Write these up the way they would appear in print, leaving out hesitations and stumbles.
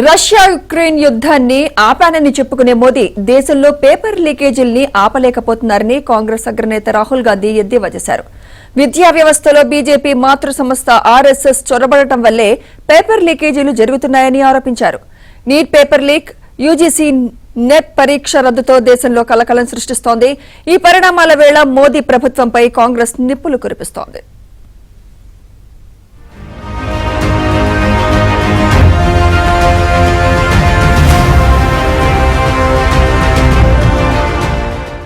Russia Ukraine యుద్ధాన్ని ఆపానని చెప్పుకునే మోదీ దేశంలో పేపర్ లీకేజీల్ని ఆపలేకపోతున్నారని కాంగ్రెస్ అగ్రనేత రాహుల్ గాంధీ ఎద్దేవా చేశారు. విద్యా వ్యవస్థలో బీజేపీ మాతృ సంస్థ ఆర్ఎస్ఎస్ చొరబడటం వల్లే పేపర్ లీకేజీలు జరుగుతున్నాయని ఆరోపించారు. Neat paper leak, UGC net పరీక్ష రద్దుతో దేశంలో కలకలం సృష్టిస్తోంది. ఈ పరిణామాల వేళ మోదీ ప్రభుత్వంపై కాంగ్రెస్ నిప్పులు కురిపిస్తోంది.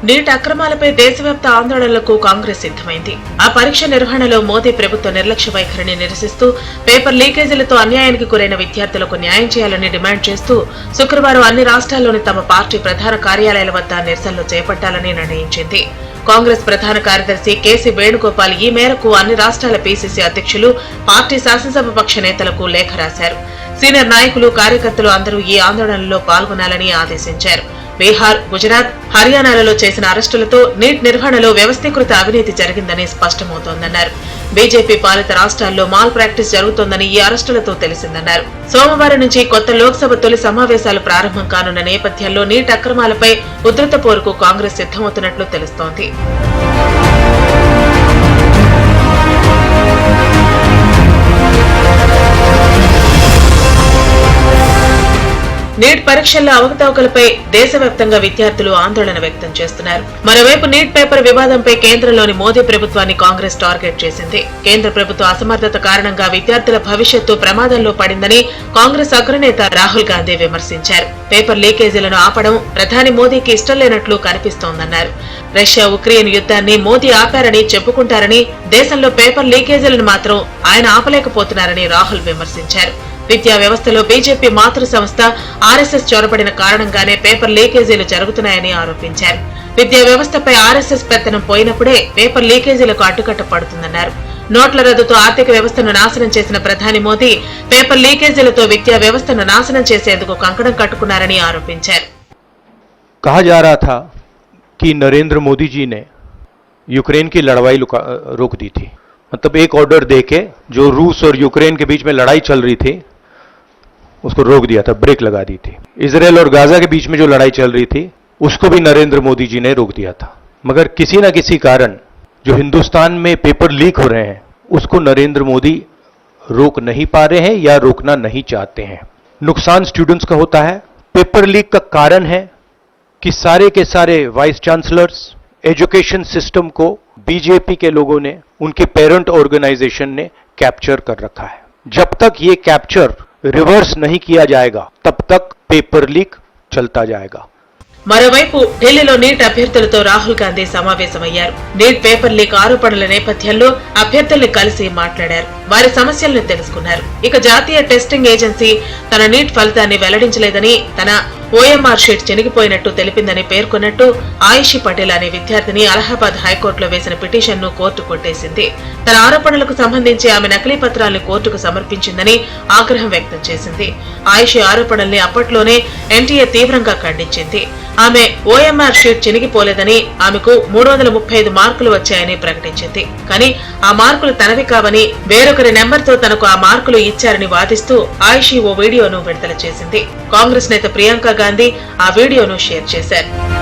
నీట్ అక్రమాలపై దేశవ్యాప్త ఆందోళనలకు కాంగ్రెస్ సిద్ధమైంది. ఆ పరీక్ష నిర్వహణలో మోదీ ప్రభుత్వ నిర్లక్ష్య వైఖరిని నిరసిస్తూ పేపర్ లీకేజీలతో అన్యాయానికి గురైన విద్యార్థులకు న్యాయం చేయాలని డిమాండ్ చేస్తూ శుక్రవారం అన్ని రాష్ట్రాల్లోని తమ పార్టీ ప్రధాన కార్యాలయాల వద్ద నిరసనలు చేపట్టాలని నిర్ణయించింది. కాంగ్రెస్ ప్రధాన కార్యదర్శి కేసీ వేణుగోపాల్ ఈ మేరకు అన్ని రాష్ట్రాల పీసీసీ అధ్యక్షులు, పార్టీ శాసనసభ పక్ష నేతలకు లేఖ రాశారు. సీనియర్ నాయకులు, కార్యకర్తలు అందరూ ఈ ఆందోళనలో పాల్గొనాలని ఆదేశించారు. బీహార్, గుజరాత్, హర్యానాలలో చేసిన అరెస్టులతో నీట్ నిర్వహణలో వ్యవస్థీకృత అవినీతి జరిగిందని స్పష్టమవుతోందన్నారు. బీజేపీ పాలిత రాష్ట్రాల్లో మాల్ ప్రాక్టీస్ జరుగుతోందని ఈ అరెస్టులతో తెలిసిందన్నారు. సోమవారం నుంచి కొత్త లోక్సభ తొలి సమావేశాలు ప్రారంభం కానున్న నేపథ్యంలో నీట్ అక్రమాలపై ఉధృత పోరుకు కాంగ్రెస్ సిద్ధమవుతున్నట్లు తెలుస్తోంది. నీట్ పరీక్షల్లో అవకతవకలపై దేశవ్యాప్తంగా విద్యార్థులు ఆందోళన వ్యక్తం చేస్తున్నారు. మరోవైపు నీట్ పేపర్ వివాదంపై కేంద్రంలోని మోదీ ప్రభుత్వాన్ని కాంగ్రెస్ టార్గెట్ చేసింది. కేంద్ర ప్రభుత్వ అసమర్థత కారణంగా విద్యార్థుల భవిష్యత్తు ప్రమాదంలో పడిందని కాంగ్రెస్ అగ్రనేత రాహుల్ గాంధీ విమర్శించారు. పేపర్ లీకేజీలను ఆపడం ప్రధాని మోదీకి ఇష్టం లేనట్లు కనిపిస్తోందన్నారు. రష్యా ఉక్రెయిన్ యుద్ధాన్ని మోదీ ఆపారని చెప్పుకుంటారని, దేశంలో పేపర్ లీకేజీలను మాత్రం ఆయన ఆపలేకపోతున్నారని రాహుల్ విమర్శించారు. విద్యా వ్యవస్థలో బీజేపీ మాతృ సంస్థ ఆర్ఎస్ఎస్ చొరబడిన కారణంగానే పేపర్ లీకేజీలు జరుగుతున్నాయని ఆరోపించారు. విద్యా వ్యవస్థపై ఆర్ఎస్ఎస్ పెత్తనం పోయినప్పుడే పేపర్ లీకేజీలకు అడ్డుకట్ట పడుతుందన్నారు. నోట్ల రద్దుతో ఆర్థిక వ్యవస్థను నాశనం చేసిన ప్రధాని మోదీ పేపర్ లీకేజీలతో విద్యా వ్యవస్థను నాశనం చేసేందుకు కంకణం కట్టుకున్నారని ఆరోపించారు. कहा जा रहा था कि नरेंद्र मोदी जी ने यूक्रेन की लड़ाई रोक दी थी। मतलब एक ऑर्डर देके जो रूस और यूक्रेन के बीच में लड़ाई चल रही थी उसको रोक दिया था, ब्रेक लगा दी थी। इजराइल और गाजा के बीच में जो लड़ाई चल रही थी उसको भी नरेंद्र मोदी जी ने रोक दिया था। मगर किसी न किसी कारण जो हिंदुस्तान में पेपर लीक हो रहे हैं उसको नरेंद्र मोदी रोक नहीं पा रहे हैं या रोकना नहीं चाहते हैं। नुकसान स्टूडेंट्स का होता है। पेपर लीक का कारण है कि सारे के सारे वाइस चांसलर्स, एजुकेशन सिस्टम को बीजेपी के लोगों ने, उनके पेरेंट ऑर्गेनाइजेशन ने कैप्चर कर रखा है। जब तक ये कैप्चर रिवर्स नहीं किया जाएगा तब तक पेपर लीक चलता जाएगा। మరోవైపు ఢిల్లీలో నీట్ అభ్యర్థులతో రాహుల్ గాంధీ సమావేశమయ్యారు. నీట్ పేపర్ లీక్ ఆరోపణల నేపథ్యంలో అభ్యర్థుల్ని కలిసి మాట్లాడారు. వారి సమస్యలను తెలుసుకున్నారు. ఇక జాతీయ టెస్టింగ్ ఏజెన్సీ తన నీట్ ఫలితాన్ని వెల్లడించలేదని, తన ఓఎంఆర్ షీట్ చినిగిపోయినట్టు తెలిపిందని పేర్కొన్నట్టు ఆయిషీ పటేల్ అనే విద్యార్థిని అలహాబాద్ హైకోర్టులో వేసిన పిటిషన్ను కోర్టు కొట్టేసింది. తన ఆరోపణలకు సంబంధించి ఆమె నకిలీ పత్రాలను కోర్టుకు సమర్పించిందని ఆగ్రహం వ్యక్తం చేసింది. ఆయిషీ ఆరోపణల్ని అప్పట్లోనే ఎన్టీఏ తీవ్రంగా ఖండించింది. ఆమె ఓఎంఆర్ షీట్ చినిగిపోలేదని, ఆమెకు 335 మార్కులు వచ్చాయని ప్రకటించింది. కానీ ఆ మార్కులు తనవి కావని, వేరొకరి నెంబర్తో తనకు ఆ మార్కులు ఇచ్చారని వాదిస్తూ ఆయిషీ ఓ వీడియోను విడుదల చేసింది. కాంగ్రెస్ నేత ప్రియాంక గాంధీ ఆ వీడియోను షేర్ చేశారు.